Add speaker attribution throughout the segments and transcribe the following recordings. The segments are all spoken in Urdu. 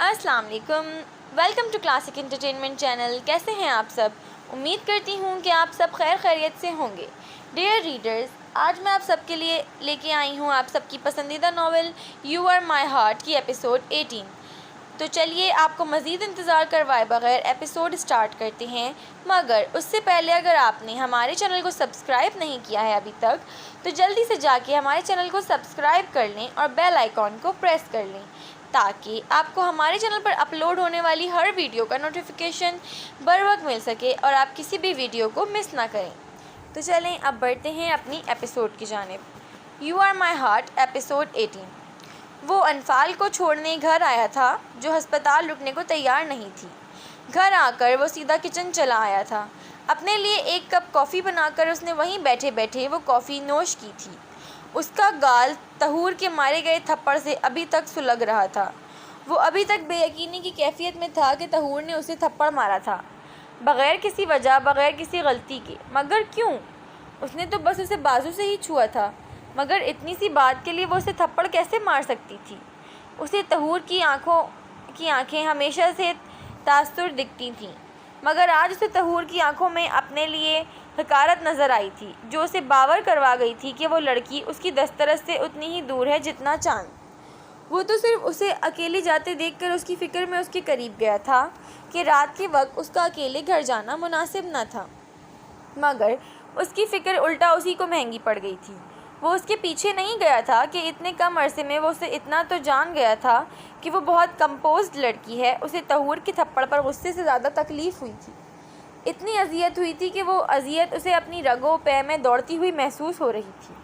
Speaker 1: السلام علیکم، welcome to classic entertainment channel. کیسے ہیں آپ سب؟ امید کرتی ہوں کہ آپ سب خیر خیریت سے ہوں گے۔ ڈیئر ریڈرز، آج میں آپ سب کے لیے لے کے آئی ہوں آپ سب کی پسندیدہ novel you are my heart کی ایپیسوڈ 18۔ تو چلیے آپ کو مزید انتظار کروائے بغیر ایپیسوڈ سٹارٹ کرتے ہیں، مگر اس سے پہلے اگر آپ نے ہمارے چینل کو سبسکرائب نہیں کیا ہے ابھی تک تو جلدی سے جا کے ہمارے چینل کو سبسکرائب کر لیں اور بیل آئیکن کو پریس کر لیں تاکہ آپ کو ہمارے چینل پر اپلوڈ ہونے والی ہر ویڈیو کا نوٹیفیکیشن بروقت مل سکے اور آپ کسی بھی ویڈیو کو مس نہ کریں۔ تو چلیں اب بڑھتے ہیں اپنی ایپیسوڈ کی جانب۔ You are my heart episode 18۔ وہ انفال کو چھوڑنے گھر آیا تھا جو ہسپتال رکنے کو تیار نہیں تھی۔ گھر آ کر وہ سیدھا کچن چلا آیا تھا۔ اپنے لیے ایک کپ کافی بنا کر اس نے وہیں بیٹھے بیٹھے وہ کافی نوش کی تھی۔ اس کا گال طہور کے مارے گئے تھپڑ سے ابھی تک سلگ رہا تھا۔ وہ ابھی تک بے یقینی کی کیفیت میں تھا کہ طہور نے اسے تھپڑ مارا تھا، بغیر کسی وجہ، بغیر کسی غلطی کے۔ مگر کیوں؟ اس نے تو بس اسے بازو سے ہی چھوا تھا، مگر اتنی سی بات کے لیے وہ اسے تھپڑ کیسے مار سکتی تھی؟ اسے طہور کی آنکھیں ہمیشہ سے تاثر دکھتی تھیں، مگر آج اسے طہور کی آنکھوں میں اپنے لیے حقارت نظر آئی تھی، جو اسے باور کروا گئی تھی کہ وہ لڑکی اس کی دسترس سے اتنی ہی دور ہے جتنا چاند۔ وہ تو صرف اسے اکیلی جاتے دیکھ کر اس کی فکر میں اس کے قریب گیا تھا کہ رات کے وقت اس کا اکیلے گھر جانا مناسب نہ تھا، مگر اس کی فکر الٹا اسی کو مہنگی پڑ گئی تھی۔ وہ اس کے پیچھے نہیں گیا تھا کہ اتنے کم عرصے میں وہ اسے اتنا تو جان گیا تھا کہ وہ بہت کمپوزڈ لڑکی ہے۔ اسے طہور کے تھپڑ پر غصے سے زیادہ تکلیف ہوئی تھی، اتنی اذیت ہوئی تھی کہ وہ اذیت اسے اپنی رگوں پے میں دوڑتی ہوئی محسوس ہو رہی تھی۔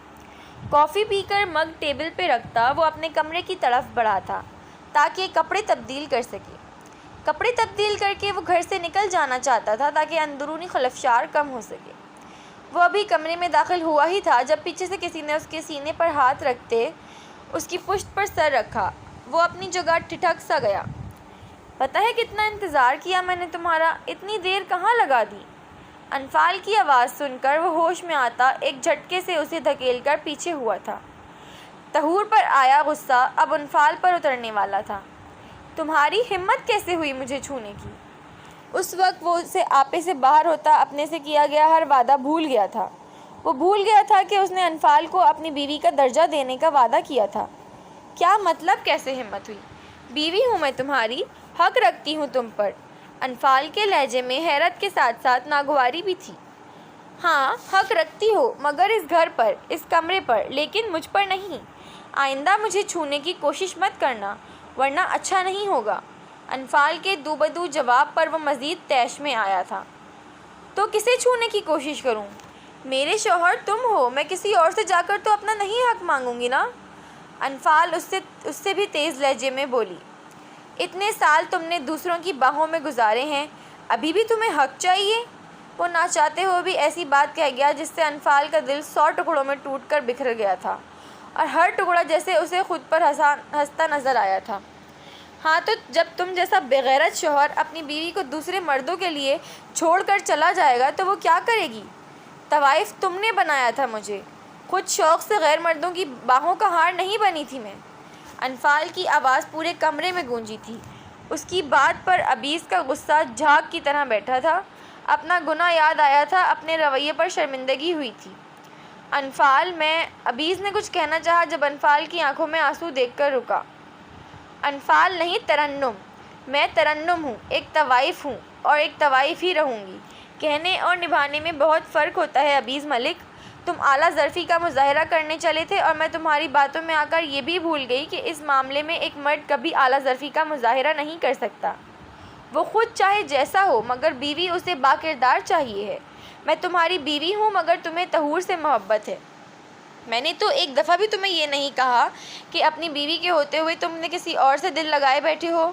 Speaker 1: کافی پی کر مگ ٹیبل پہ رکھتا وہ اپنے کمرے کی طرف بڑھا تھا تاکہ کپڑے تبدیل کر سکے۔ کپڑے تبدیل کر کے وہ گھر سے نکل جانا چاہتا تھا تاکہ اندرونی خلفشار کم ہو سکے۔ وہ ابھی کمرے میں داخل ہوا ہی تھا جب پیچھے سے کسی نے اس کے سینے پر ہاتھ رکھتے اس کی پشت پر سر رکھا۔ وہ اپنی جگہ ٹھٹک سا گیا۔ پتہ ہے کتنا انتظار کیا میں نے تمہارا، اتنی دیر کہاں لگا دی؟ انفال کی آواز سن کر وہ ہوش میں آتا ایک جھٹکے سے اسے دھکیل کر پیچھے ہوا تھا۔ طہور پر آیا غصہ اب انفال پر اترنے والا تھا۔ تمہاری ہمت کیسے ہوئی مجھے چھونے کی؟ اس وقت وہ اسے آپے سے باہر ہوتا اپنے سے کیا گیا ہر وعدہ بھول گیا تھا۔ وہ بھول گیا تھا کہ اس نے انفال کو اپنی بیوی کا درجہ دینے کا وعدہ کیا تھا۔ کیا مطلب کیسے ہمت ہوئی؟ بیوی ہوں میں تمہاری، حق رکھتی ہوں تم پر۔ انفال کے لہجے میں حیرت کے ساتھ ساتھ ناگواری بھی تھی۔ ہاں حق رکھتی ہو، مگر اس گھر پر، اس کمرے پر، لیکن مجھ پر نہیں۔ آئندہ مجھے چھونے کی کوشش مت کرنا ورنہ اچھا نہیں ہوگا۔ انفال کے دو بدو جواب پر وہ مزید طیش میں آیا تھا۔ تو کسے چھونے کی کوشش کروں؟ میرے شوہر تم ہو، میں کسی اور سے جا کر تو اپنا نہیں حق مانگوں گی نا؟ انفال اس سے بھی تیز لہجے میں بولی۔ اتنے سال تم نے دوسروں کی باہوں میں گزارے ہیں، ابھی بھی تمہیں حق چاہیے؟ وہ نہ چاہتے ہوئے بھی ایسی بات کہہ گیا جس سے انفال کا دل 100 ٹکڑوں میں ٹوٹ کر بکھر گیا تھا، اور ہر ٹکڑا جیسے اسے خود پر ہنستا نظر آیا تھا۔ ہاں تو جب تم جیسا بغیرت شوہر اپنی بیوی کو دوسرے مردوں کے لیے چھوڑ کر چلا جائے گا تو وہ کیا کرے گی؟ طوائف تم نے بنایا تھا مجھے، خود شوق سے غیر مردوں کی باہوں کا ہار نہیں بنی تھی میں۔ انفال کی آواز پورے کمرے میں گونجی تھی۔ اس کی بات پر ابیز کا غصہ جھاگ کی طرح بیٹھا تھا۔ اپنا گناہ یاد آیا تھا، اپنے رویے پر شرمندگی ہوئی تھی۔ انفال ابیز نے کچھ کہنا چاہا جب انفال کی آنکھوں میں آنسو دیکھ کر رکا۔ انفال نہیں، ترنم۔ میں ترنم ہوں، ایک طوائف ہوں اور ایک طوائف ہی رہوں گی۔ کہنے اور نبھانے میں بہت فرق ہوتا ہے ابیز ملک۔ تم اعلیٰ ظرفی کا مظاہرہ کرنے چلے تھے اور میں تمہاری باتوں میں آ کر یہ بھی بھول گئی کہ اس معاملے میں ایک مرد کبھی اعلیٰ ظرفی کا مظاہرہ نہیں کر سکتا۔ وہ خود چاہے جیسا ہو، مگر بیوی اسے باکردار چاہیے ہے۔ میں تمہاری بیوی ہوں مگر تمہیں طہور سے محبت ہے۔ میں نے تو ایک دفعہ بھی تمہیں یہ نہیں کہا کہ اپنی بیوی کے ہوتے ہوئے تم نے کسی اور سے دل لگائے بیٹھے ہو۔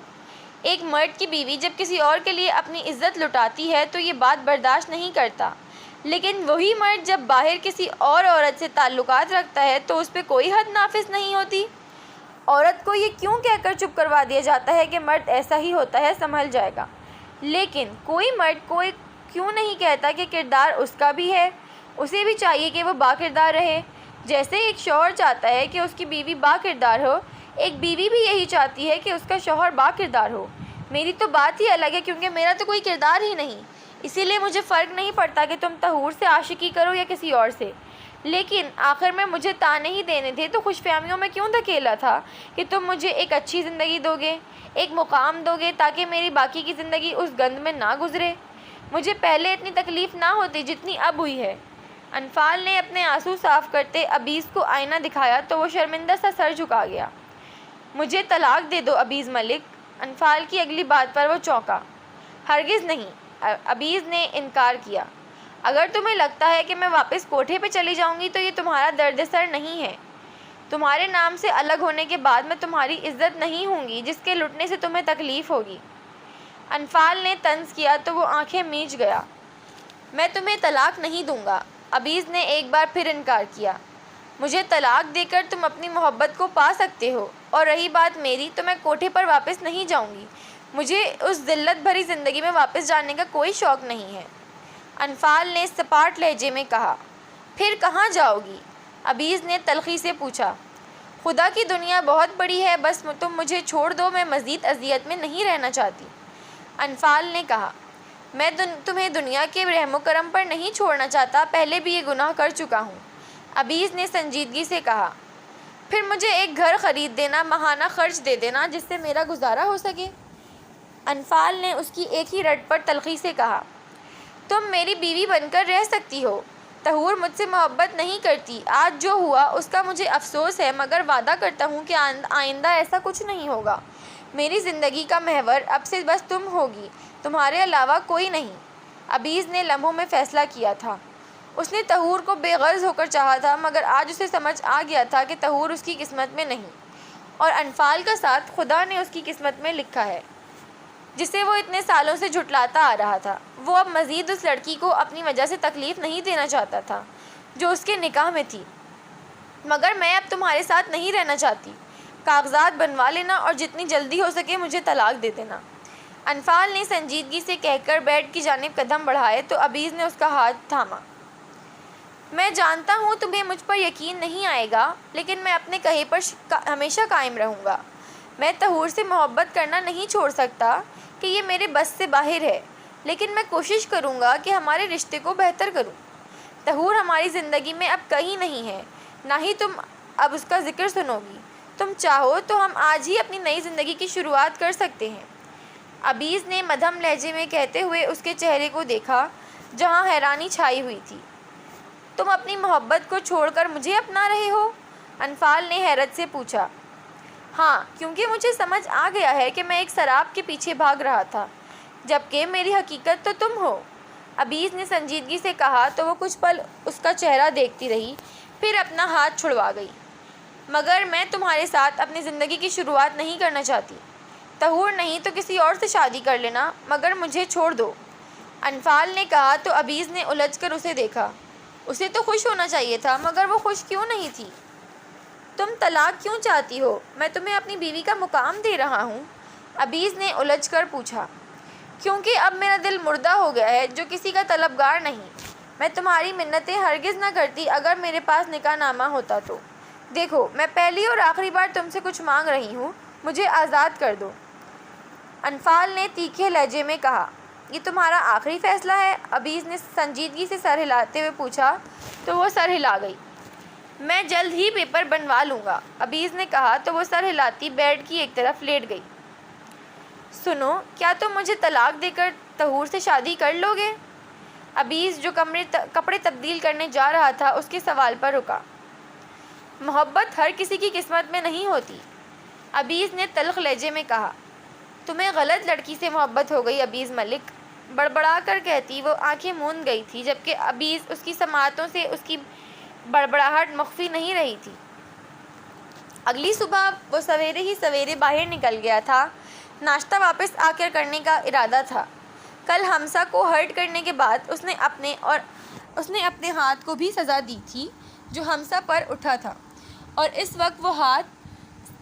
Speaker 1: ایک مرد کی بیوی جب کسی اور کے لیے اپنی عزت لٹاتی ہے تو یہ بات برداشت نہیں کرتا، لیکن وہی مرد جب باہر کسی اور عورت سے تعلقات رکھتا ہے تو اس پہ کوئی حد نافذ نہیں ہوتی۔ عورت کو یہ کیوں کہہ کر چپ کروا دیا جاتا ہے کہ مرد ایسا ہی ہوتا ہے، سنبھل جائے گا، لیکن کوئی مرد کوئی کیوں نہیں کہتا کہ کردار اس کا بھی ہے، اسے بھی چاہیے کہ وہ باکردار رہے۔ جیسے ایک شوہر چاہتا ہے کہ اس کی بیوی باکردار ہو، ایک بیوی بھی یہی چاہتی ہے کہ اس کا شوہر با کردار ہو۔ میری تو بات ہی الگ ہے کیونکہ میرا تو کوئی کردار ہی نہیں، اسی لیے مجھے فرق نہیں پڑتا کہ تم طہور سے عاشقی کرو یا کسی اور سے۔ لیکن آخر میں مجھے تانے ہی دینے تھے تو خوش فہمیوں میں کیوں دھکیلا تھا کہ تم مجھے ایک اچھی زندگی دو گے، ایک مقام دو گے تاکہ میری باقی کی زندگی اس گند میں نہ گزرے۔ مجھے پہلے اتنی تکلیف نہ ہوتی جتنی اب ہوئی ہے۔ انفال نے اپنے آنسو صاف کرتے عبیز کو آئینہ دکھایا تو وہ شرمندہ سا سر جھکا گیا۔ مجھے طلاق دے دو عبیز ملک۔ انفال کی اگلی بات پر وہ چونکا۔ ہرگز نہیں، عبیز نے انکار کیا۔ اگر تمہیں لگتا ہے کہ میں واپس کوٹھے پہ چلی جاؤں گی تو یہ تمہارا درد سر نہیں ہے۔ تمہارے نام سے الگ ہونے کے بعد میں تمہاری عزت نہیں ہوں گی جس کے لٹنے سے تمہیں تکلیف ہوگی۔ انفال نے طنز کیا تو وہ آنکھیں میچ گیا۔ میں تمہیں طلاق نہیں دوں گا۔ عبیز نے ایک بار پھر انکار کیا۔ مجھے طلاق دے کر تم اپنی محبت کو پا سکتے ہو، اور رہی بات میری تو میں کوٹھے پر واپس نہیں جاؤں گی۔ مجھے اس ذلت بھری زندگی میں واپس جانے کا کوئی شوق نہیں ہے۔ انفال نے سپاٹ لہجے میں کہا۔ پھر کہاں جاؤ گی؟ عبیز نے تلخی سے پوچھا۔ خدا کی دنیا بہت بڑی ہے، بس تم مجھے چھوڑ دو، میں مزید اذیت میں نہیں رہنا چاہتی۔ انفال نے کہا، میں تمہیں دنیا کے رحم و کرم پر نہیں چھوڑنا چاہتا، پہلے بھی یہ گناہ کر چکا ہوں۔ عبیز نے سنجیدگی سے کہا۔ پھر مجھے ایک گھر خرید دینا، ماہانہ خرچ دے دینا جس سے میرا گزارا ہو سکے۔ انفال نے اس کی ایک ہی رٹ پر تلخی سے کہا۔ تم میری بیوی بن کر رہ سکتی ہو۔ طہور مجھ سے محبت نہیں کرتی۔ آج جو ہوا اس کا مجھے افسوس ہے، مگر وعدہ کرتا ہوں کہ آئندہ ایسا کچھ نہیں ہوگا۔ میری زندگی کا محور اب سے بس تم ہوگی، تمہارے علاوہ کوئی نہیں۔ عبیز نے لمحوں میں فیصلہ کیا تھا۔ اس نے طہور کو بے غرض ہو کر چاہا تھا، مگر آج اسے سمجھ آ گیا تھا کہ طہور اس کی قسمت میں نہیں، اور انفال کا ساتھ خدا نے اس کی قسمت میں لکھا ہے جسے وہ اتنے سالوں سے جھٹلاتا آ رہا تھا۔ وہ اب مزید اس لڑکی کو اپنی وجہ سے تکلیف نہیں دینا چاہتا تھا جو اس کے نکاح میں تھی۔ مگر میں اب تمہارے ساتھ نہیں رہنا چاہتی۔ کاغذات بنوا لینا اور جتنی جلدی ہو سکے مجھے طلاق دے دینا۔ انفال نے سنجیدگی سے کہہ کر بیڈ کی جانب قدم بڑھائے تو عبیز نے اس کا ہاتھ تھاما۔ میں جانتا ہوں تمہیں مجھ پر یقین نہیں آئے گا، لیکن میں اپنے کہے پر ہمیشہ قائم رہوں گا۔ میں طہور سے محبت کرنا نہیں چھوڑ سکتا کہ یہ میرے بس سے باہر ہے، لیکن میں کوشش کروں گا کہ ہمارے رشتے کو بہتر کروں۔ طہور ہماری زندگی میں اب کہیں نہیں ہے، نہ ہی تم اب اس کا ذکر سنو گی۔ تم چاہو تو ہم آج ہی اپنی نئی زندگی کی شروعات کر سکتے ہیں۔ عبیز نے مدھم لہجے میں کہتے ہوئے اس کے چہرے کو دیکھا جہاں حیرانی چھائی ہوئی تھی۔ تم اپنی محبت کو چھوڑ کر مجھے اپنا رہے ہو؟ انفال نے حیرت سے پوچھا۔ ہاں، کیونکہ مجھے سمجھ آ گیا ہے کہ میں ایک سراب کے پیچھے بھاگ رہا تھا، جبکہ میری حقیقت تو تم ہو۔ عبیز نے سنجیدگی سے کہا تو وہ کچھ پل اس کا چہرہ دیکھتی رہی، پھر اپنا ہاتھ چھڑوا گئی۔ مگر میں تمہارے ساتھ اپنی زندگی کی شروعات نہیں کرنا چاہتی۔ طہور نہیں تو کسی اور سے شادی کر لینا، مگر مجھے چھوڑ دو۔ انفال نے کہا تو عبیز نے الجھ کر اسے دیکھا۔ اسے تو خوش ہونا چاہیے تھا، مگر وہ خوش کیوں نہیں تھی؟ تم طلاق کیوں چاہتی ہو؟ میں تمہیں اپنی بیوی کا مقام دے رہا ہوں۔ عبیز نے الجھ کر پوچھا۔ کیونکہ اب میرا دل مردہ ہو گیا ہے، جو کسی کا طلبگار نہیں۔ میں تمہاری منتیں ہرگز نہ کرتی اگر میرے پاس نکاح نامہ ہوتا تو۔ دیکھو، میں پہلی اور آخری بار تم سے کچھ مانگ رہی ہوں، مجھے آزاد کر دو۔ انفال نے تیکھے لہجے میں کہا۔ یہ تمہارا آخری فیصلہ ہے؟ عبیز نے سنجیدگی سے سر ہلاتے ہوئے پوچھا تو وہ سر ہلا گئی۔ میں جلد ہی پیپر بنوا لوں گا، عبیز نے کہا تو وہ سر ہلاتی بیڈ کی ایک طرف لیٹ گئی۔ سنو، کیا تم مجھے طلاق دے کر طہور سے شادی کر لو گے؟ عبیز جو کپڑے تبدیل کرنے جا رہا تھا اس کے سوال پر رکا۔ محبت ہر کسی کی قسمت میں نہیں ہوتی، عبیز نے تلخ لہجے میں کہا۔ تمہیں غلط لڑکی سے محبت ہو گئی عبیز ملک، بڑبڑا کر کہتی وہ آنکھیں موند گئی تھی، جبکہ عبیز اس کی سماعتوں سے اس کی بڑبڑاہٹ مخفی نہیں رہی تھی۔ اگلی صبح وہ سویرے ہی سویرے باہر نکل گیا تھا۔ ناشتہ واپس آ کر کرنے کا ارادہ تھا۔ کل حمزہ کو ہرٹ کرنے کے بعد اس نے اپنے ہاتھ کو بھی سزا دی تھی جو حمزہ پر اٹھا تھا، اور اس وقت وہ ہاتھ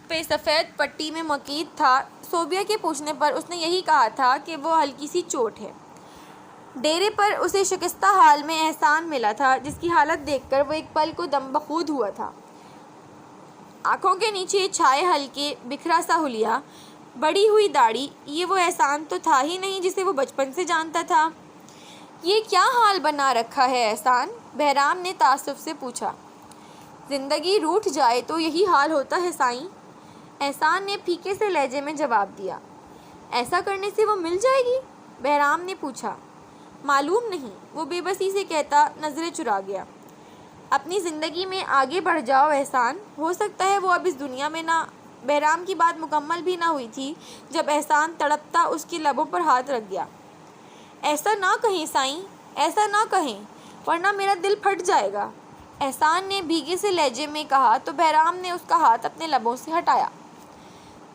Speaker 1: پہ سفید پٹی میں مقید تھا۔ صوبیہ کے پوچھنے پر اس نے یہی کہا تھا کہ وہ ہلکی سی چوٹ ہے۔ ڈیرے پر اسے شکستہ حال میں احسان ملا تھا، جس کی حالت دیکھ کر وہ ایک پل کو دم بخود ہوا تھا۔ آنکھوں کے نیچے چھائے ہلکے بکھرا سا حلیہ، بڑی ہوئی داڑھی، یہ وہ احسان تو تھا ہی نہیں جسے وہ بچپن سے جانتا تھا۔ یہ کیا حال بنا رکھا ہے احسان؟ بہرام نے تعصب سے پوچھا۔ زندگی روٹھ جائے تو یہی حال ہوتا ہے سائیں، احسان نے پھیکے سے لہجے میں جواب دیا۔ ایسا کرنے سے وہ مل جائے گی؟ بہرام نے پوچھا۔ معلوم نہیں، وہ بے بسی سے کہتا نظریں چرا گیا۔ اپنی زندگی میں آگے بڑھ جاؤ احسان، ہو سکتا ہے وہ اب اس دنیا میں نہ۔ بہرام کی بات مکمل بھی نہ ہوئی تھی جب احسان تڑپتا اس کی لبوں پر ہاتھ رکھ گیا۔ ایسا نہ کہیں سائیں، ایسا نہ کہیں، ورنہ میرا دل پھٹ جائے گا، احسان نے بھیگے سے لہجے میں کہا تو بہرام نے اس کا ہاتھ اپنے لبوں سے ہٹایا۔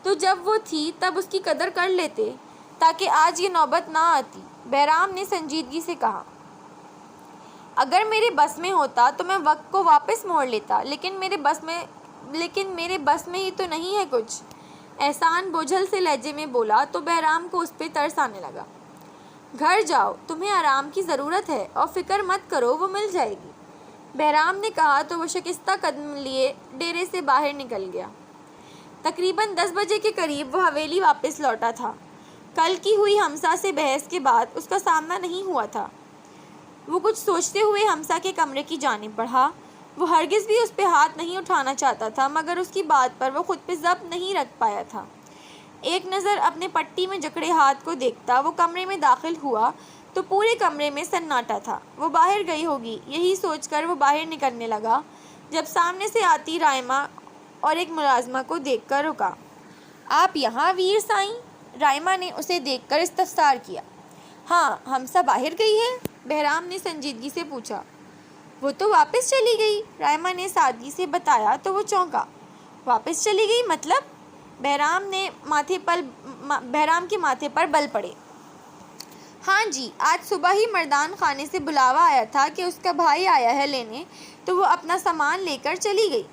Speaker 1: تو جب وہ تھی تب اس کی قدر کر لیتے تاکہ آج یہ نوبت نہ آتی، بہرام نے سنجیدگی سے کہا۔ اگر میرے بس میں ہوتا تو میں وقت کو واپس موڑ لیتا، لیکن میرے بس میں ہی تو نہیں ہے کچھ، احسان بوجھل سے لہجے میں بولا تو بہرام کو اس پہ ترس آنے لگا۔ گھر جاؤ، تمہیں آرام کی ضرورت ہے، اور فکر مت کرو، وہ مل جائے گی، بہرام نے کہا تو وہ شکستہ قدم لیے ڈیرے سے باہر نکل گیا۔ تقریباً 10 بجے کے قریب وہ حویلی واپس لوٹا تھا۔ کل کی ہوئی ہمسا سے بحث کے بعد اس کا سامنا نہیں ہوا تھا۔ وہ کچھ سوچتے ہوئے ہمسا کے کمرے کی جانب بڑھا۔ وہ ہرگز بھی اس پہ ہاتھ نہیں اٹھانا چاہتا تھا، مگر اس کی بات پر وہ خود پہ ضبط نہیں رکھ پایا تھا۔ ایک نظر اپنے پٹی میں جکڑے ہاتھ کو دیکھتا وہ کمرے میں داخل ہوا تو پورے کمرے میں سناٹا تھا۔ وہ باہر گئی ہوگی، یہی سوچ کر وہ باہر نکلنے لگا جب سامنے سے آتی رائمہ اور ایک ملازمہ کو دیکھ کر رکا۔ آپ یہاں ویر سائیں؟ رائمہ نے اسے دیکھ کر استفسار کیا۔ ہاں، ہمسا باہر گئی ہے؟ بہرام نے سنجیدگی سے پوچھا۔ وہ تو واپس چلی گئی، رائمہ نے سادگی سے بتایا تو وہ چونکا۔ واپس چلی گئی مطلب؟ بہرام کے ماتھے پر بل پڑے۔ ہاں جی، آج صبح ہی مردان خانے سے بلاوا آیا تھا کہ اس کا بھائی آیا ہے لینے، تو وہ اپنا سامان لے کر چلی گئی،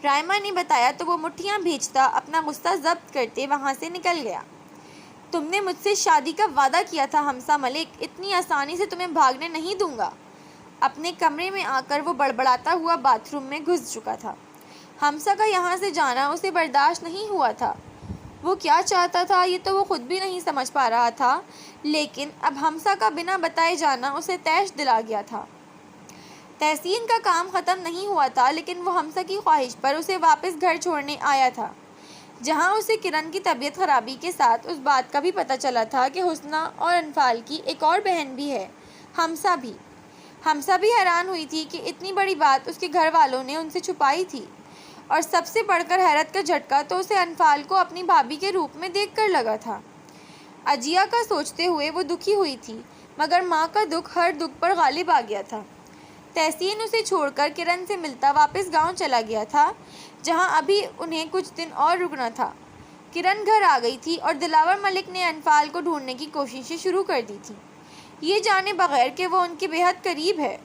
Speaker 1: رائمہ نے بتایا تو وہ مٹھیاں بھیجتا اپنا غصہ ضبط کرتے وہاں سے نکل گیا۔ تم نے مجھ سے شادی کا وعدہ کیا تھا ہمسا ملک، اتنی آسانی سے تمہیں بھاگنے نہیں دوں گا۔ اپنے کمرے میں آ کر وہ بڑبڑاتا ہوا باتھ روم میں گھس چکا تھا۔ ہمسا کا یہاں سے جانا اسے برداشت نہیں ہوا تھا۔ وہ کیا چاہتا تھا یہ تو وہ خود بھی نہیں سمجھ پا رہا تھا، لیکن اب ہمسا کا بنا بتائے جانا اسے طیش دلا گیا تھا۔ تحسین کا کام ختم نہیں ہوا تھا، لیکن وہ ہمسا کی خواہش پر اسے واپس گھر چھوڑنے آیا تھا، جہاں اسے کرن کی طبیعت خرابی کے ساتھ اس بات کا بھی پتہ چلا تھا کہ حسنہ اور انفال کی ایک اور بہن بھی ہے، ہمسا بھی۔ ہمسا بھی حیران ہوئی تھی کہ اتنی بڑی بات اس کے گھر والوں نے ان سے چھپائی تھی، اور سب سے بڑھ کر حیرت کا جھٹکا تو اسے انفال کو اپنی بھابھی کے روپ میں دیکھ کر لگا تھا۔ اجیا کا سوچتے ہوئے وہ دکھی ہوئی تھی، مگر ماں کا دکھ ہر دکھ پر غالب آ گیا تھا۔ تحسین اسے چھوڑ کر کرن سے ملتا واپس گاؤں چلا گیا تھا، جہاں ابھی انہیں کچھ دن اور رکنا تھا۔ کرن گھر آ گئی تھی اور دلاور ملک نے انفال کو ڈھونڈنے کی کوششیں شروع کر دی تھی، یہ جانے بغیر کہ وہ ان کے بے حد قریب ہے۔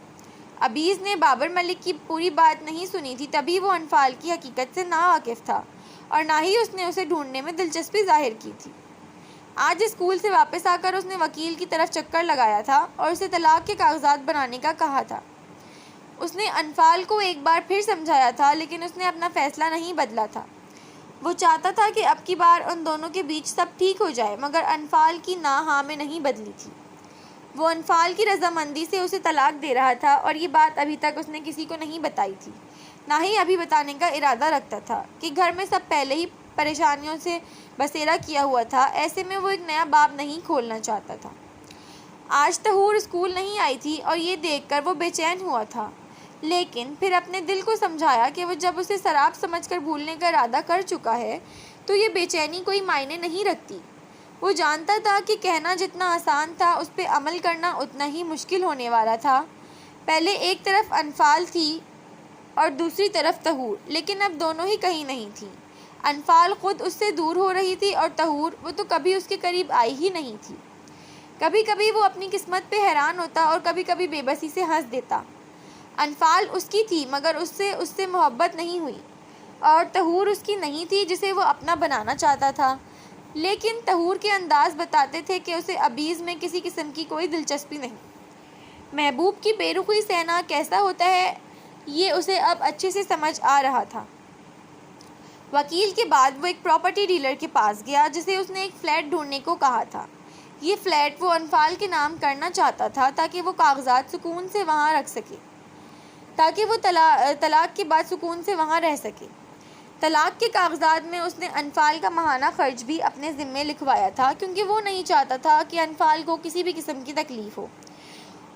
Speaker 1: عبیز نے بابر ملک کی پوری بات نہیں سنی تھی، تبھی وہ انفال کی حقیقت سے ناواقف تھا، اور نہ ہی اس نے اسے ڈھونڈنے میں دلچسپی ظاہر کی تھی۔ آج اسکول سے واپس آ کر اس نے وکیل کی طرف چکر لگایا تھا اور اسے طلاق کے کاغذات بنانے کا کہا تھا۔ اس نے انفال کو ایک بار پھر سمجھایا تھا، لیکن اس نے اپنا فیصلہ نہیں بدلا تھا۔ وہ چاہتا تھا کہ اب کی بار ان دونوں کے بیچ سب ٹھیک ہو جائے، مگر انفال کی نہ ہاں میں نہیں بدلی تھی۔ وہ انفال کی رضامندی سے اسے طلاق دے رہا تھا، اور یہ بات ابھی تک اس نے کسی کو نہیں بتائی تھی، نہ ہی ابھی بتانے کا ارادہ رکھتا تھا کہ گھر میں سب پہلے ہی پریشانیوں سے بسیرا کیا ہوا تھا، ایسے میں وہ ایک نیا باب نہیں کھولنا چاہتا تھا۔ آج طہور اسکول نہیں آئی تھی اور یہ دیکھ کر وہ بے چین ہوا تھا، لیکن پھر اپنے دل کو سمجھایا کہ وہ جب اسے سراب سمجھ کر بھولنے کا ارادہ کر چکا ہے تو یہ بے چینی کوئی معنی نہیں رکھتی۔ وہ جانتا تھا کہ کہنا جتنا آسان تھا اس پہ عمل کرنا اتنا ہی مشکل ہونے والا تھا۔ پہلے ایک طرف انفال تھی اور دوسری طرف طہور، لیکن اب دونوں ہی کہیں نہیں تھی۔ انفال خود اس سے دور ہو رہی تھی، اور طہور، وہ تو کبھی اس کے قریب آئی ہی نہیں تھی۔ کبھی کبھی وہ اپنی قسمت پہ حیران ہوتا اور کبھی کبھی بے بسی سے ہنس دیتا۔ انفال اس کی تھی، مگر اس سے محبت نہیں ہوئی، اور طہور اس کی نہیں تھی جسے وہ اپنا بنانا چاہتا تھا۔ لیکن طہور کے انداز بتاتے تھے کہ اسے عبیز میں کسی قسم کی کوئی دلچسپی نہیں۔ محبوب کی بے رخی سہنا کیسا ہوتا ہے یہ اسے اب اچھے سے سمجھ آ رہا تھا۔ وکیل کے بعد وہ ایک پراپرٹی ڈیلر کے پاس گیا جسے اس نے ایک فلیٹ ڈھونڈنے کو کہا تھا۔ یہ فلیٹ وہ انفال کے نام کرنا چاہتا تھا تاکہ وہ کاغذات سکون سے وہاں رکھ سکے، تاکہ وہ طلاق کے بعد سکون سے وہاں رہ سکے۔ طلاق کے کاغذات میں اس نے انفال کا ماہانہ خرچ بھی اپنے ذمے لکھوایا تھا، کیونکہ وہ نہیں چاہتا تھا کہ انفال کو کسی بھی قسم کی تکلیف ہو۔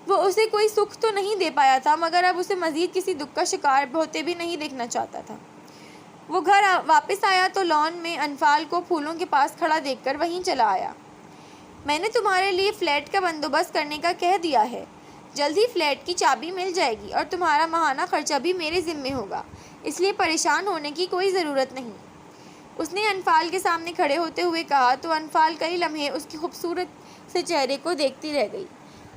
Speaker 1: وہ اسے کوئی سکھ تو نہیں دے پایا تھا، مگر اب اسے مزید کسی دکھ کا شکار ہوتے بھی نہیں دیکھنا چاہتا تھا۔ وہ گھر واپس آیا تو لان میں انفال کو پھولوں کے پاس کھڑا دیکھ کر وہیں چلا آیا۔ میں نے تمہارے لیے فلیٹ کا بندوبست کرنے کا کہہ دیا ہے، جلد ہی فلیٹ کی چابی مل جائے گی اور تمہارا ماہانہ خرچہ بھی میرے ذمے ہوگا، اس لیے پریشان ہونے کی کوئی ضرورت نہیں، اس نے انفال کے سامنے کھڑے ہوتے ہوئے کہا۔ تو انفال کئی لمحے اس کے خوبصورت سے چہرے کو دیکھتی رہ گئی،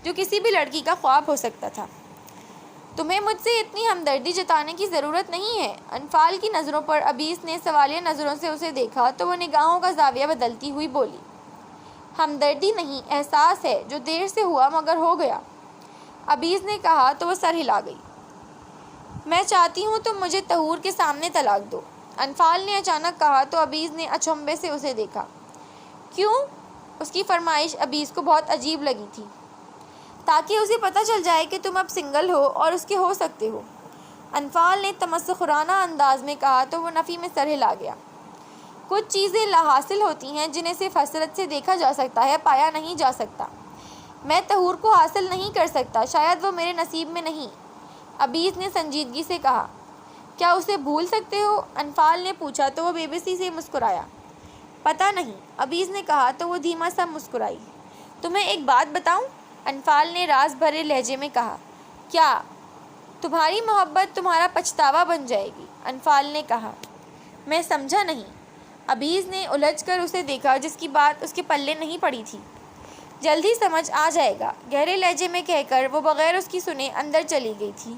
Speaker 1: جو کسی بھی لڑکی کا خواب ہو سکتا تھا۔ تمہیں مجھ سے اتنی ہمدردی جتانے کی ضرورت نہیں ہے۔ انفال کی نظروں پر ابیس نے سوالیہ نظروں سے اسے دیکھا تو وہ نگاہوں کا زاویہ بدلتی ہوئی بولی، ہمدردی نہیں، احساس ہے، جو دیر سے ہوا مگر ہو گیا۔ ابیس نے کہا تو وہ سر ہلا گئی۔ میں چاہتی ہوں تم مجھے طہور کے سامنے طلاق دو، انفال نے اچانک کہا تو ابیس نے اچنبھے سے اسے دیکھا۔ کیوں؟ اس کی فرمائش ابیس کو بہت عجیب لگی تھی۔ تاکہ اسے پتہ چل جائے کہ تم اب سنگل ہو اور اس کے ہو سکتے ہو، انفال نے تمسخرانہ انداز میں کہا تو وہ نفی میں سر ہلا گیا۔ کچھ چیزیں لا حاصل ہوتی ہیں جنہیں صرف حسرت سے دیکھا جا سکتا ہے، پایا نہیں جا سکتا۔ میں طہور کو حاصل نہیں کر سکتا، شاید وہ میرے نصیب میں نہیں، ابیس نے سنجیدگی سے کہا۔ کیا اسے بھول سکتے ہو؟ انفال نے پوچھا تو وہ بے بسی سے مسکرایا۔ پتہ نہیں، ابیس نے کہا تو وہ دھیما سا مسکرائی۔ تمہیں ایک بات بتاؤں؟ انفال نے راز بھرے لہجے میں کہا۔ کیا؟ تمہاری محبت تمہارا پچھتاوا بن جائے گی، انفال نے کہا۔ میں سمجھا نہیں، ابیس نے الجھ کر اسے دیکھا جس کی بات اس کے پلے نہیں پڑی تھی۔ جلد ہی سمجھ آ جائے گا، گہرے لہجے میں کہہ کر وہ بغیر اس کی سنے اندر چلی گئی تھی۔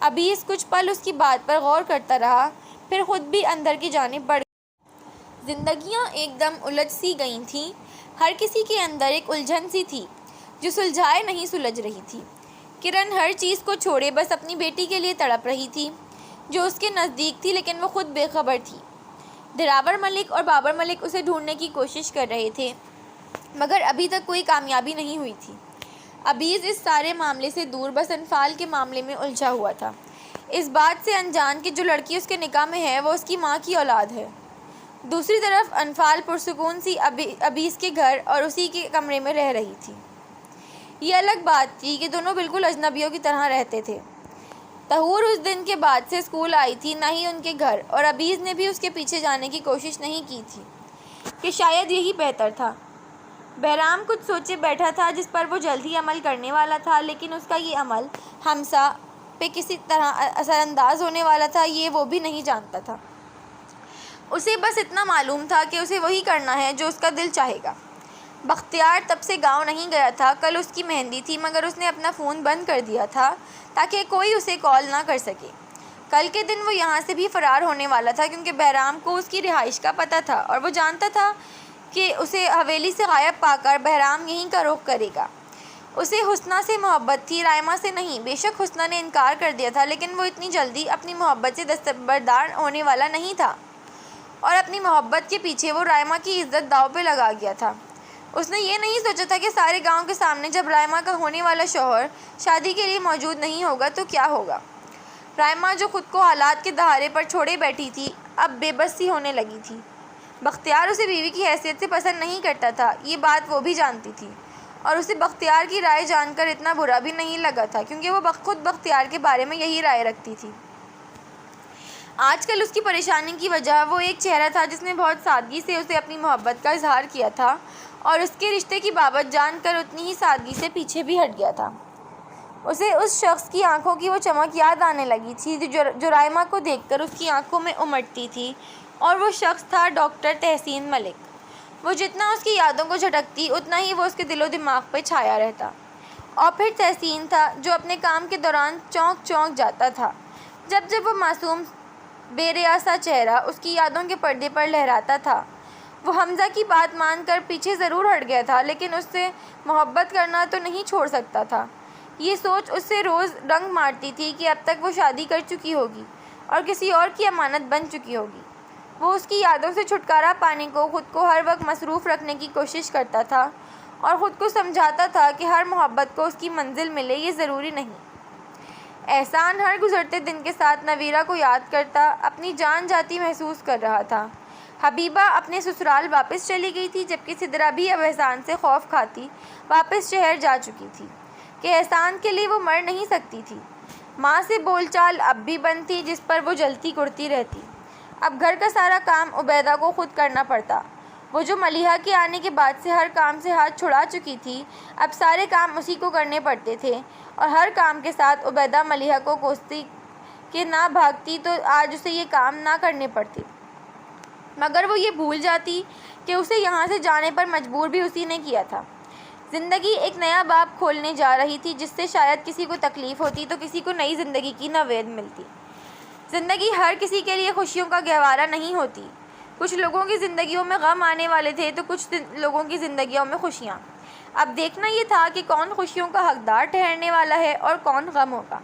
Speaker 1: ابیس کچھ پل اس کی بات پر غور کرتا رہا، پھر خود بھی اندر کی جانب بڑھ گیا۔ زندگیاں ایک دم الجھ سی گئی تھیں، ہر کسی کے اندر ایک الجھن سی تھی جو سلجھائے نہیں سلجھ رہی تھی۔ کرن ہر چیز کو چھوڑے بس اپنی بیٹی کے لیے تڑپ رہی تھی، جو اس کے نزدیک تھی لیکن وہ خود بے خبر تھی۔ دراور ملک اور بابر ملک اسے ڈھونڈنے کی کوشش کر رہے تھے، مگر ابھی تک کوئی کامیابی نہیں ہوئی تھی۔ ابیز اس سارے معاملے سے دور بس انفال کے معاملے میں الجھا ہوا تھا، اس بات سے انجان کہ جو لڑکی اس کے نکاح میں ہے وہ اس کی ماں کی اولاد ہے۔ دوسری طرف انفال پرسکون سی ابیز کے گھر اور اسی کے کمرے میں رہ رہی تھی۔ یہ الگ بات تھی کہ دونوں بالکل اجنبیوں کی طرح رہتے تھے۔ طہور اس دن کے بعد سے اسکول آئی تھی نہ ہی ان کے گھر، اور ابیز نے بھی اس کے پیچھے جانے کی کوشش نہیں کی تھی کہ شاید یہی بہتر تھا۔ بہرام کچھ سوچے بیٹھا تھا جس پر وہ جلد ہی عمل کرنے والا تھا، لیکن اس کا یہ عمل حمزہ پہ کسی طرح اثر انداز ہونے والا تھا یہ وہ بھی نہیں جانتا تھا۔ اسے بس اتنا معلوم تھا کہ اسے وہی کرنا ہے جو اس کا دل چاہے گا۔ بختیار تب سے گاؤں نہیں گیا تھا، کل اس کی مہندی تھی مگر اس نے اپنا فون بند کر دیا تھا تاکہ کوئی اسے کال نہ کر سکے۔ کل کے دن وہ یہاں سے بھی فرار ہونے والا تھا کیونکہ بہرام کو اس کی رہائش کا پتہ تھا اور وہ جانتا تھا کہ اسے حویلی سے غائب پا کر بہرام یہیں کا رخ کرے گا۔ اسے حسنہ سے محبت تھی، رائمہ سے نہیں۔ بے شک حسنہ نے انکار کر دیا تھا لیکن وہ اتنی جلدی اپنی محبت سے دستبردار ہونے والا نہیں تھا، اور اپنی محبت کے پیچھے وہ رائمہ کی عزت داؤ پہ لگا گیا تھا۔ اس نے یہ نہیں سوچا تھا کہ سارے گاؤں کے سامنے جب رائمہ کا ہونے والا شوہر شادی کے لیے موجود نہیں ہوگا تو کیا ہوگا۔ رائمہ جو خود کو حالات کے دہانے پر چھوڑے بیٹھی تھی اب بے بس سی ہونے لگی تھی۔ بختیار اسے بیوی کی حیثیت سے پسند نہیں کرتا تھا، یہ بات وہ بھی جانتی تھی، اور اسے بختیار کی رائے جان کر اتنا برا بھی نہیں لگا تھا کیونکہ وہ خود بختیار کے بارے میں یہی رائے رکھتی تھی۔ آج کل اس کی پریشانی کی وجہ وہ ایک چہرہ تھا جس نے بہت سادگی سے اسے اپنی محبت کا اظہار کیا تھا اور اس کے رشتے کی بابت جان کر اتنی ہی سادگی سے پیچھے بھی ہٹ گیا تھا۔ اسے اس شخص کی آنکھوں کی وہ چمک یاد آنے لگی تھی جو رائمہ کو دیکھ کر اس کی آنکھوں میں امٹتی تھی، اور وہ شخص تھا ڈاکٹر تحسین ملک۔ وہ جتنا اس کی یادوں کو جھٹکتی اتنا ہی وہ اس کے دل و دماغ پہ چھایا رہتا۔ اور پھر تحسین تھا جو اپنے کام کے دوران چونک چونک جاتا تھا جب وہ معصوم بے ریاسہ چہرہ اس کی یادوں کے پردے پر لہراتا تھا۔ وہ حمزہ کی بات مان کر پیچھے ضرور ہٹ گیا تھا لیکن اس سے محبت کرنا تو نہیں چھوڑ سکتا تھا۔ یہ سوچ اس سے روز رنگ مارتی تھی کہ اب تک وہ شادی کر چکی ہوگی اور کسی اور کی امانت بن چکی ہوگی۔ وہ اس کی یادوں سے چھٹکارا پانے کو خود کو ہر وقت مصروف رکھنے کی کوشش کرتا تھا اور خود کو سمجھاتا تھا کہ ہر محبت کو اس کی منزل ملے یہ ضروری نہیں۔ احسان ہر گزرتے دن کے ساتھ نویرہ کو یاد کرتا اپنی جان جاتی محسوس کر رہا تھا۔ حبیبہ اپنے سسرال واپس چلی گئی تھی، جبکہ سدرا بھی اب احسان سے خوف کھاتی واپس شہر جا چکی تھی کہ احسان کے لیے وہ مر نہیں سکتی تھی۔ ماں سے بول چال اب بھی بند تھی جس پر وہ جلتی کرتی رہتی۔ اب گھر کا سارا کام عبیدہ کو خود کرنا پڑتا۔ وہ جو ملیحہ کے آنے کے بعد سے ہر کام سے ہاتھ چھڑا چکی تھی، اب سارے کام اسی کو کرنے پڑتے تھے، اور ہر کام کے ساتھ عبیدہ ملیحہ کو کوستی کہ نہ بھاگتی تو آج اسے یہ کام نہ کرنے پڑتے، مگر وہ یہ بھول جاتی کہ اسے یہاں سے جانے پر مجبور بھی اسی نے کیا تھا۔ زندگی ایک نیا باب کھولنے جا رہی تھی جس سے شاید کسی کو تکلیف ہوتی تو کسی کو نئی زندگی کی نوید ملتی۔ زندگی ہر کسی کے لیے خوشیوں کا گہوارہ نہیں ہوتی۔ کچھ لوگوں کی زندگیوں میں غم آنے والے تھے تو کچھ لوگوں کی زندگیوں میں خوشیاں۔ اب دیکھنا یہ تھا کہ کون خوشیوں کا حقدار ٹھہرنے والا ہے اور کون غموں کا۔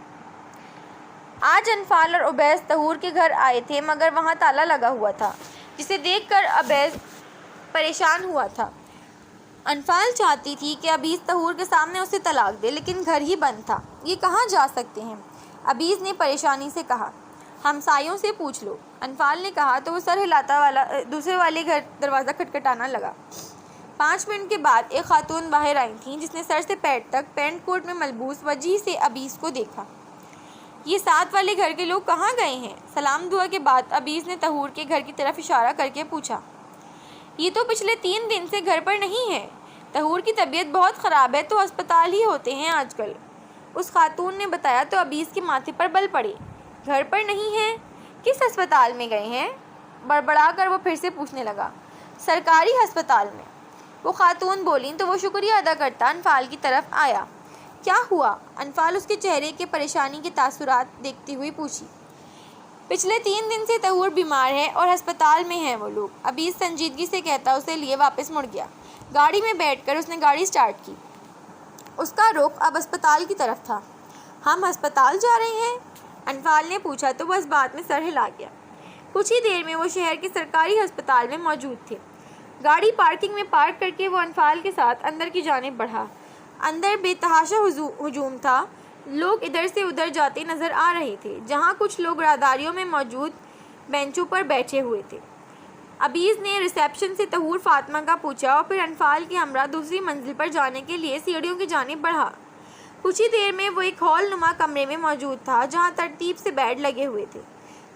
Speaker 1: آج انفال اور عبیس طہور کے گھر آئے تھے، مگر وہاں تالا لگا ہوا تھا، جسے دیکھ کر عبیس پریشان ہوا تھا۔ انفال چاہتی تھی کہ عبیس طہور کے سامنے اسے طلاق دے، لیکن گھر ہی بند تھا، یہ کہاں جا سکتے ہیں؟ عبیس نے پریشانی سے کہا۔ ہمسایوں سے پوچھ لو، انفال نے کہا تو وہ سر ہلاتا والا دوسرے والے گھر دروازہ کھٹکھٹانا لگا۔ 5 منٹ کے بعد ایک خاتون باہر آئی تھیں جس نے سر سے پیر تک پینٹ کوٹ میں ملبوس وجہ سے عبیس کو دیکھا۔ یہ ساتھ والے گھر کے لوگ کہاں گئے ہیں؟ سلام دعا کے بعد عبیس نے طہور کے گھر کی طرف اشارہ کر کے پوچھا۔ یہ تو پچھلے 3 دن سے گھر پر نہیں ہے، طہور کی طبیعت بہت خراب ہے تو ہسپتال ہی ہوتے ہیں آج کل، اس خاتون نے بتایا تو عبیس کے ماتھے پر بل پڑے۔ گھر پر نہیں ہے؟ کس ہسپتال میں گئے ہیں؟ بڑبڑا کر وہ پھر سے پوچھنے لگا۔ سرکاری ہسپتال میں، وہ خاتون بولیں تو وہ شکریہ ادا کرتا انفال کی طرف آیا۔ کیا ہوا؟ انفال اس کے چہرے کے پریشانی کے تاثرات دیکھتی ہوئی پوچھی۔ پچھلے 3 دن سے طہور بیمار ہے اور ہسپتال میں ہیں وہ لوگ، عبیس سنجیدگی سے کہتا اسے لیے واپس مڑ گیا۔ گاڑی میں بیٹھ کر اس نے گاڑی سٹارٹ کی۔ اس کا رخ اب ہسپتال کی طرف تھا۔ ہم ہسپتال جا رہے ہیں؟ انفال نے پوچھا تو وہ اس بات میں سر ہلا گیا۔ کچھ ہی دیر میں وہ شہر کے سرکاری ہسپتال میں موجود تھے۔ گاڑی پارکنگ میں پارک کر کے وہ انفال کے ساتھ اندر کی جانب بڑھا۔ اندر بے تحاشا ہجوم تھا، لوگ ادھر سے ادھر جاتے نظر آ رہے تھے، جہاں کچھ لوگ راہداریوں میں موجود بینچوں پر بیٹھے ہوئے تھے۔ عبیس نے ریسیپشن سے طہور فاطمہ کا پوچھا اور پھر انفال کی ہمراہ دوسری منزل پر جانے کے لیے سیڑھیوں کی جانب بڑھا۔ کچھ ہی دیر میں وہ ایک ہال نما کمرے میں موجود تھا جہاں ترتیب سے بیڈ لگے ہوئے تھے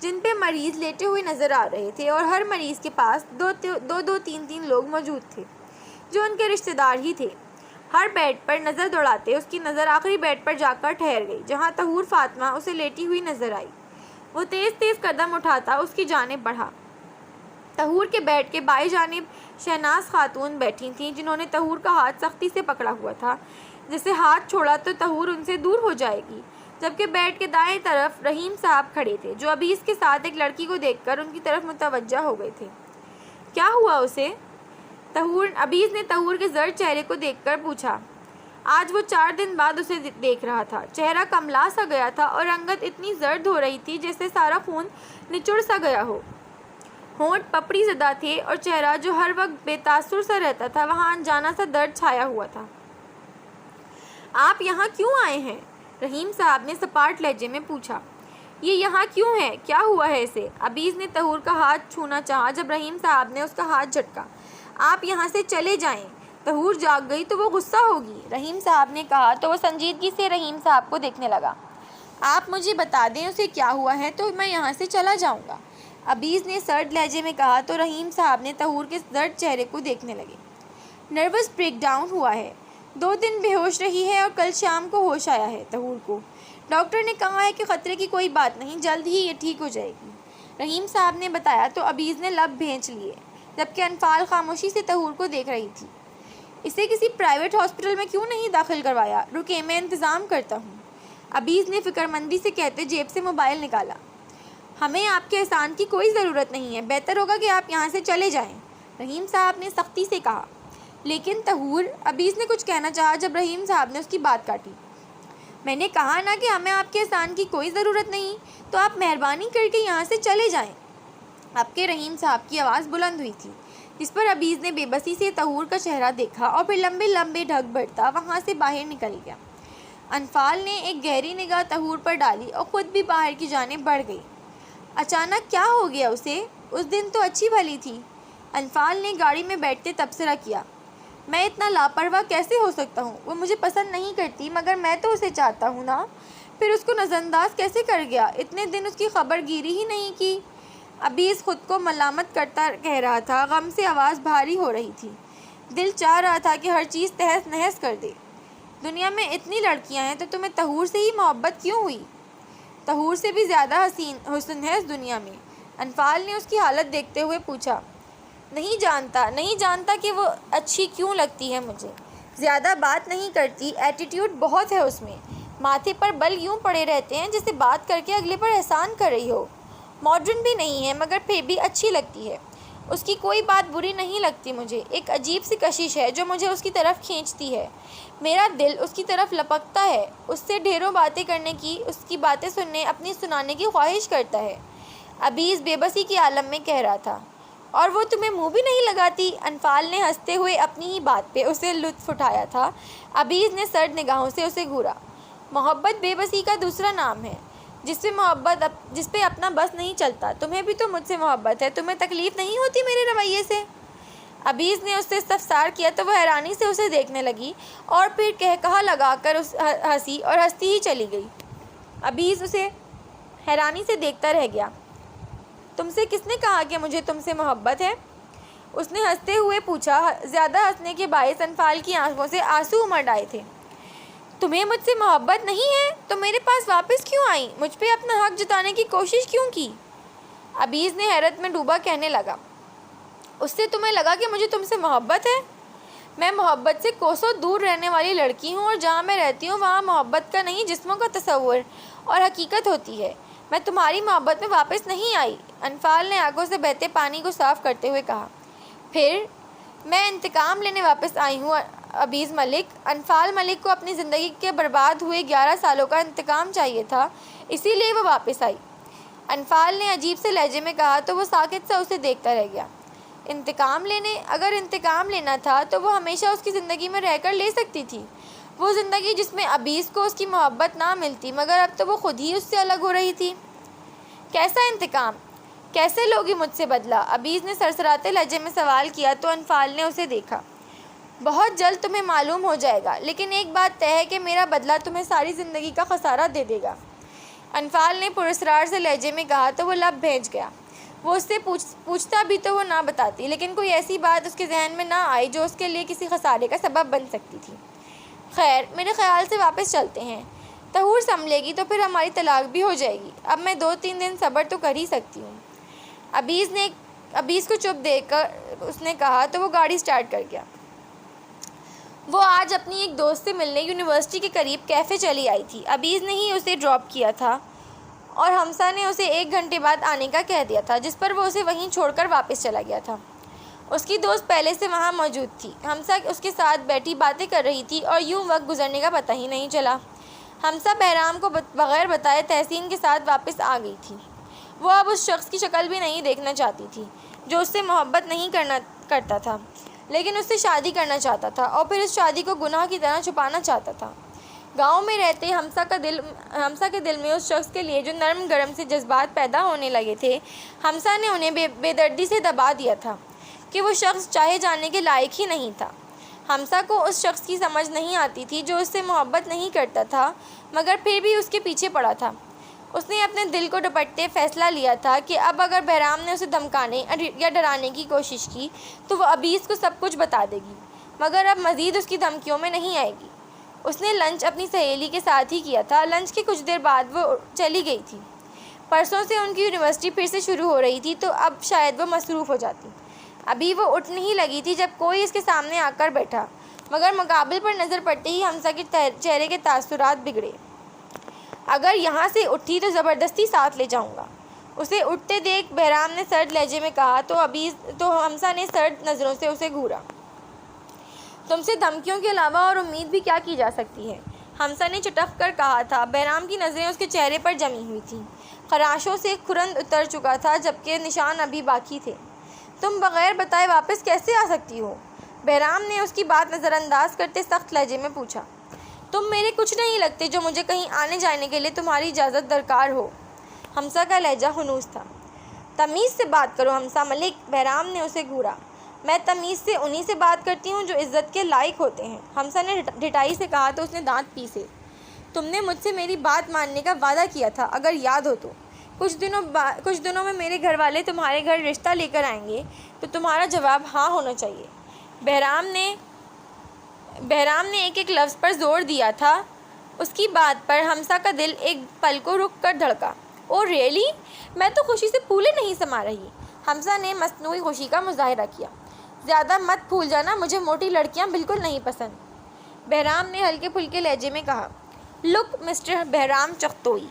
Speaker 1: جن پہ مریض لیٹے ہوئے نظر آ رہے تھے، اور ہر مریض کے پاس دو تین لوگ موجود تھے جو ان کے رشتہ دار ہی تھے۔ ہر بیڈ پر نظر دوڑاتے اس کی نظر آخری بیڈ پر جا کر ٹھہر گئی جہاں طہور فاطمہ اسے لیٹی ہوئی نظر آئی۔ وہ تیز تیز قدم اٹھاتا اس کی جانب بڑھا۔ طہور کے بیڈ کے بائیں جانب شہناز خاتون بیٹھی تھیں جنہوں نے طہور کا ہاتھ سختی سے پکڑا ہوا تھا، جسے ہاتھ چھوڑا تو طہور ان سے دور ہو جائے گی، جبکہ بیڈ کے دائیں طرف رحیم صاحب کھڑے تھے جو عبیس کے ساتھ ایک لڑکی کو دیکھ کر ان کی طرف متوجہ ہو گئے تھے۔ کیا ہوا اسے؟ عبیس نے طہور کے زرد چہرے کو دیکھ کر پوچھا۔ آج وہ 4 دن بعد اسے دیکھ رہا تھا۔ چہرہ کملا سا گیا تھا اور رنگت اتنی زرد ہو رہی تھی جیسے سارا خون نچڑ سا گیا ہو۔ ہونٹ پپڑی زدہ تھے اور چہرہ جو ہر وقت بے تاثر سا رہتا تھا وہاں انجانا سا درد چھایا ہوا تھا۔ آپ یہاں کیوں آئے ہیں؟ رحیم صاحب نے سپاٹ لہجے میں پوچھا۔ یہ یہاں کیوں ہے؟ کیا ہوا ہے اسے؟ عبیس نے طہور کا ہاتھ چھونا چاہا جب رحیم صاحب نے اس کا ہاتھ جھٹکا۔ آپ یہاں سے چلے جائیں، طہور جاگ گئی تو وہ غصہ ہوگی، رحیم صاحب نے کہا تو وہ سنجیدگی سے رحیم صاحب کو دیکھنے لگا۔ آپ مجھے بتا دیں اسے کیا ہوا ہے تو میں یہاں سے چلا جاؤں گا، عبیس نے سرد لہجے میں کہا تو رحیم صاحب نے طہور کے زرد چہرے کو دیکھنے لگے۔ نروس بریک ڈاؤن ہوا ہے، 2 دن بے ہوش رہی ہے اور کل شام کو ہوش آیا ہے طہور کو۔ ڈاکٹر نے کہا ہے کہ خطرے کی کوئی بات نہیں، جلد ہی یہ ٹھیک ہو جائے گی، رحیم صاحب نے بتایا تو عبیس نے لب بھینچ لیے، جبکہ انفال خاموشی سے طہور کو دیکھ رہی تھی۔ اسے کسی پرائیویٹ ہاسپٹل میں کیوں نہیں داخل کروایا؟ رکے میں انتظام کرتا ہوں، عبیس نے فکر مندی سے کہتے جیب سے موبائل نکالا۔ ہمیں آپ کے احسان کی کوئی ضرورت نہیں ہے، بہتر ہوگا کہ آپ یہاں سے چلے جائیں، رحیم صاحب نے سختی سے کہا۔ لیکن طہور، عبیس نے کچھ کہنا چاہا جب رحیم صاحب نے اس کی بات کاٹی۔ میں نے کہا نا کہ ہمیں آپ کے احسان کی کوئی ضرورت نہیں، تو آپ مہربانی کر کے یہاں سے چلے جائیں، اب کے رحیم صاحب کی آواز بلند ہوئی تھی، جس پر عبیز نے بے بسی سے طہور کا چہرہ دیکھا اور پھر لمبے لمبے ڈھک بڑھتا وہاں سے باہر نکل گیا۔ انفال نے ایک گہری نگاہ طہور پر ڈالی اور خود بھی باہر کی جانب بڑھ گئی۔ اچانک کیا ہو گیا اسے؟ اس دن تو اچھی بھلی تھی۔ انفال نے گاڑی میں بیٹھتے تبصرہ کیا۔ میں اتنا لاپرواہ کیسے ہو سکتا ہوں؟ وہ مجھے پسند نہیں کرتی مگر میں تو اسے چاہتا ہوں نا۔ پھر اس کو نظر انداز کیسے کر گیا؟ اتنے دن اس کی خبر گیری ہی نہیں کی۔ عبیز خود کو ملامت کرتا کہہ رہا تھا، غم سے آواز بھاری ہو رہی تھی۔ دل چاہ رہا تھا کہ ہر چیز تہس نہس کر دے۔ دنیا میں اتنی لڑکیاں ہیں تو تمہیں طہور سے ہی محبت کیوں ہوئی؟ طہور سے بھی زیادہ حسن ہے اس دنیا میں۔ انفال نے اس کی حالت دیکھتے ہوئے پوچھا۔ نہیں جانتا کہ وہ اچھی کیوں لگتی ہے مجھے۔ زیادہ بات نہیں کرتی، ایٹیٹیوڈ بہت ہے اس میں، ماتھے پر بل یوں پڑے رہتے ہیں جیسے بات کر کے اگلے پر احسان کر رہی ہو۔ ماڈرن بھی نہیں ہے مگر پھر بھی اچھی لگتی ہے۔ اس کی کوئی بات بری نہیں لگتی مجھے۔ ایک عجیب سی کشش ہے جو مجھے اس کی طرف کھینچتی ہے۔ میرا دل اس کی طرف لپکتا ہے، اس سے ڈھیروں باتیں کرنے کی، اس کی باتیں سننے، اپنی سنانے کی خواہش کرتا ہے۔ عبیز بے بسی کے عالم میں کہہ رہا تھا۔ اور وہ تمہیں منہ بھی نہیں لگاتی؟ انفال نے ہنستے ہوئے اپنی ہی بات پہ اسے لطف اٹھایا تھا۔ عبیز نے سرد نگاہوں سے اسے گھورا۔ محبت بے بسی کا دوسرا نام ہے، جس پہ اپنا بس نہیں چلتا۔ تمہیں بھی تو مجھ سے محبت ہے، تمہیں تکلیف نہیں ہوتی میرے رویے سے؟ عبیز نے اس سے استفسار کیا تو وہ حیرانی سے اسے دیکھنے لگی اور پھر قہقہہ لگا کر ہنسی اور ہنستی ہی چلی گئی۔ عبیز اسے حیرانی سے دیکھتا رہ گیا۔ تم سے کس نے کہا کہ مجھے تم سے محبت ہے؟ اس نے ہنستے ہوئے پوچھا۔ زیادہ ہنسنے کے باعث انفال کی آنکھوں سے آنسو امڑ آئے تھے۔ تمہیں مجھ سے محبت نہیں ہے تو میرے پاس واپس کیوں آئی؟ مجھ پہ اپنا حق جتانے کی کوشش کیوں کی؟ عبیز نے حیرت میں ڈوبا کہنے لگا۔ اس سے تمہیں لگا کہ مجھے تم سے محبت ہے؟ میں محبت سے کوسوں دور رہنے والی لڑکی ہوں، اور جہاں میں رہتی ہوں وہاں محبت کا نہیں جسموں کا تصور اور حقیقت ہوتی ہے۔ میں تمہاری محبت میں واپس نہیں آئی۔ انفال نے آنکھوں سے بہتے پانی کو صاف کرتے ہوئے کہا۔ پھر میں انتقام لینے واپس آئی ہوں عبیز ملک۔ انفال ملک کو اپنی زندگی کے برباد ہوئے 11 سالوں کا انتقام چاہیے تھا، اسی لیے وہ واپس آئی۔ انفال نے عجیب سے لہجے میں کہا تو وہ ساکت سا اسے دیکھتا رہ گیا۔ انتقام لینے؟ اگر انتقام لینا تھا تو وہ ہمیشہ اس کی زندگی میں رہ کر لے سکتی تھی، وہ زندگی جس میں عبیز کو اس کی محبت نہ ملتی، مگر اب تو وہ خود ہی اس سے الگ ہو رہی تھی۔ کیسا انتقام؟ کیسے لوگی مجھ سے بدلہ؟ عبیز نے سرسراتے لہجے میں سوال کیا تو انفال نے اسے دیکھا۔ بہت جلد تمہیں معلوم ہو جائے گا، لیکن ایک بات طے ہے کہ میرا بدلہ تمہیں ساری زندگی کا خسارہ دے دے گا۔ انفال نے پراسرار سے لہجے میں کہا تو وہ لب بھیج گیا۔ وہ اس سے پوچھتا بھی تو وہ نہ بتاتی، لیکن کوئی ایسی بات اس کے ذہن میں نہ آئی جو اس کے لیے کسی خسارے کا سبب بن سکتی تھی۔ خیر، میرے خیال سے واپس چلتے ہیں۔ طہور سنبھلے گی تو پھر ہماری طلاق بھی ہو جائے گی۔ اب میں 2-3 دن صبر تو کر ہی سکتی ہوں۔ عبیز کو چپ دیکھ کر اس نے کہا تو وہ گاڑی سٹارٹ کر گیا۔ وہ آج اپنی ایک دوست سے ملنے یونیورسٹی کے قریب کیفے چلی آئی تھی۔ عبیز نے ہی اسے ڈراپ کیا تھا اور حمزہ نے اسے 1 گھنٹے بعد آنے کا کہہ دیا تھا، جس پر وہ اسے وہیں چھوڑ کر واپس چلا گیا تھا۔ اس کی دوست پہلے سے وہاں موجود تھی۔ حمزہ اس کے ساتھ بیٹھی باتیں کر رہی تھی اور یوں وقت گزرنے کا پتہ ہی نہیں چلا۔ حمزہ بہرام کو بغیر بتائے تحسین کے ساتھ واپس آ گئی تھی۔ وہ اب اس شخص کی شکل بھی نہیں دیکھنا چاہتی تھی جو اس سے محبت نہیں کرتا تھا، لیکن اس سے شادی کرنا چاہتا تھا اور پھر اس شادی کو گناہ کی طرح چھپانا چاہتا تھا۔ گاؤں میں رہتے حمزہ کے دل میں اس شخص کے لیے جو نرم گرم سے جذبات پیدا ہونے لگے تھے، حمزہ نے انہیں بے دردی سے دبا دیا تھا کہ وہ شخص چاہے جانے کے لائق ہی نہیں تھا۔ حمزہ کو اس شخص کی سمجھ نہیں آتی تھی جو اس سے محبت نہیں کرتا تھا مگر پھر بھی اس کے پیچھے پڑا تھا۔ اس نے اپنے دل کو ڈپٹتے فیصلہ لیا تھا کہ اب اگر بہرام نے اسے دھمکانے یا ڈرانے کی کوشش کی تو وہ عبیز کو سب کچھ بتا دے گی، مگر اب مزید اس کی دھمکیوں میں نہیں آئے گی۔ اس نے لنچ اپنی سہیلی کے ساتھ ہی کیا تھا۔ لنچ کے کچھ دیر بعد وہ چلی گئی تھی۔ پرسوں سے ان کی یونیورسٹی پھر سے شروع ہو رہی تھی تو اب شاید وہ مصروف ہو جاتی۔ ابھی وہ اٹھ نہیں لگی تھی جب کوئی اس کے سامنے آ کر بیٹھا، مگر مقابل پر نظر پڑتے ہی حمزہ کے چہرے کے تاثرات بگڑے۔ اگر یہاں سے اٹھی تو زبردستی ساتھ لے جاؤں گا۔ اسے اٹھتے دیکھ بہرام نے سرد لہجے میں کہا تو حمزہ نے سرد نظروں سے اسے گھورا۔ تم سے دھمکیوں کے علاوہ اور امید بھی کیا کی جا سکتی ہے؟ حمزہ نے چٹک کر کہا تھا۔ بہرام کی نظریں اس کے چہرے پر جمی ہوئی تھیں۔ خراشوں سے کھرند اتر چکا تھا جبکہ نشان ابھی باقی تھے۔ تم بغیر بتائے واپس کیسے آ سکتی ہو؟ بہرام نے اس کی بات نظر انداز کرتے سخت لہجے میں پوچھا۔ تم میرے کچھ نہیں لگتے جو مجھے کہیں آنے جانے کے لیے تمہاری اجازت درکار ہو۔ حمزہ کا لہجہ خنوس تھا۔ تمیز سے بات کرو حمزہ ملک، بہرام نے اسے گھورا۔ میں تمیز سے انہی سے بات کرتی ہوں جو عزت کے لائق ہوتے ہیں، حمزہ نے ڈھٹائی سے کہا تو اس نے دانت پیسے۔ تم نے مجھ سے میری بات ماننے کا وعدہ کیا تھا، اگر یاد ہو تو۔ کچھ دنوں میں میرے گھر والے تمہارے گھر رشتہ لے کر آئیں گے تو تمہارا جواب ہاں ہونا چاہیے۔ بہرام نے ایک لفظ پر زور دیا تھا۔ اس کی بات پر حمزہ کا دل ایک پل کو رک کر دھڑکا۔ اوہ ریئلی؟ میں تو خوشی سے پھولے نہیں سما رہی۔ حمزہ نے مصنوعی خوشی کا مظاہرہ کیا۔ زیادہ مت پھول جانا، مجھے موٹی لڑکیاں بالکل نہیں پسند، بہرام نے ہلکے پھلکے لہجے میں کہا۔ لک مسٹر بہرام چغتوئی،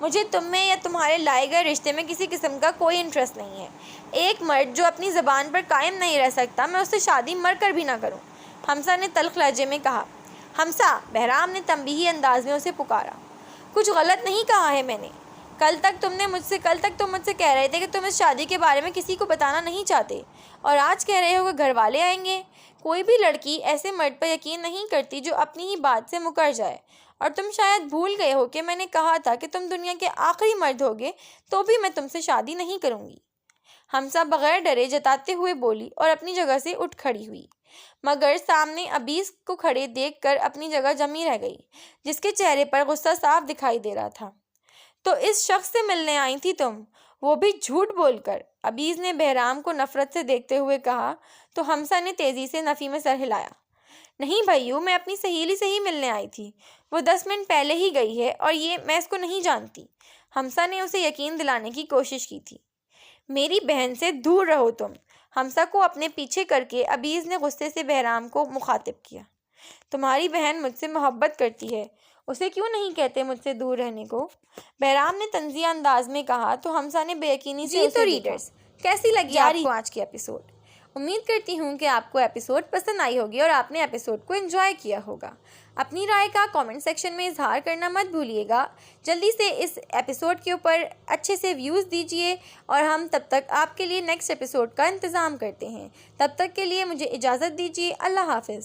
Speaker 1: مجھے تم میں یا تمہارے لائے گئے رشتے میں کسی قسم کا کوئی انٹرسٹ نہیں ہے۔ ایک مرد جو اپنی زبان پر قائم نہیں رہ سکتا، میں اس سے شادی مر کر بھی نہ کروں، حمزہ نے تلخ لہجے میں کہا۔ حمزہ، بہرام نے تنبیہی انداز میں اسے پکارا۔ کچھ غلط نہیں کہا ہے میں نے۔ کل تک تم مجھ سے کہہ رہے تھے کہ تم اس شادی کے بارے میں کسی کو بتانا نہیں چاہتے، اور آج کہہ رہے ہو کہ گھر والے آئیں گے۔ کوئی بھی لڑکی ایسے مرد پر یقین نہیں کرتی جو اپنی ہی بات سے مکر جائے، اور تم شاید بھول گئے ہو کہ میں نے کہا تھا کہ تم دنیا کے آخری مرد ہوگے تو بھی میں تم سے شادی نہیں کروں گی، حمزہ بغیر ڈرے جتاتے ہوئے بولی اور اپنی جگہ سے اٹھ کھڑی ہوئی، مگر سامنے ابیز کو کھڑے دیکھ کر اپنی جگہ جمی رہ گئی، جس کے چہرے پر غصہ صاف دکھائی دے رہا تھا۔ تو اس شخص سے ملنے آئی تھی تم، وہ بھی جھوٹ بول کر، ابیز نے بہرام کو نفرت سے دیکھتے ہوئے کہا، تو حمزہ نے تیزی سے نفی میں سر ہلایا۔ نہیں بھائیو، میں اپنی سہیلی سے ہی ملنے آئی تھی، وہ 10 منٹ پہلے ہی گئی ہے اور میں اس کو نہیں جانتی، حمزہ نے اسے یقین دلانے کی کوشش کی تھی۔ میری بہن سے دور رہو تم، حمزہ کو اپنے پیچھے کر کے ابیز نے غصے سے بہرام کو مخاطب کیا۔ تمہاری بہن مجھ سے محبت کرتی ہے، اسے کیوں نہیں کہتے مجھ سے دور رہنے کو؟ بہرام نے طنزیہ انداز میں کہا تو حمزہ نے بے یقینی سے اسے ریڈرز کیسی لگی آپ کو آج کی ایپیسوڈ؟ امید کرتی ہوں کہ آپ کو ایپیسوڈ پسند آئی ہوگی اور آپ نے ایپیسوڈ کو انجوائے کیا ہوگا۔ اپنی رائے کا کامنٹ سیکشن میں اظہار کرنا مت بھولیے گا۔ جلدی سے اس ایپیسوڈ کے اوپر اچھے سے ویوز دیجیے اور ہم تب تک آپ کے لیے نیکسٹ ایپیسوڈ کا انتظام کرتے ہیں۔ تب تک کے لیے مجھے اجازت دیجیے۔ اللہ حافظ۔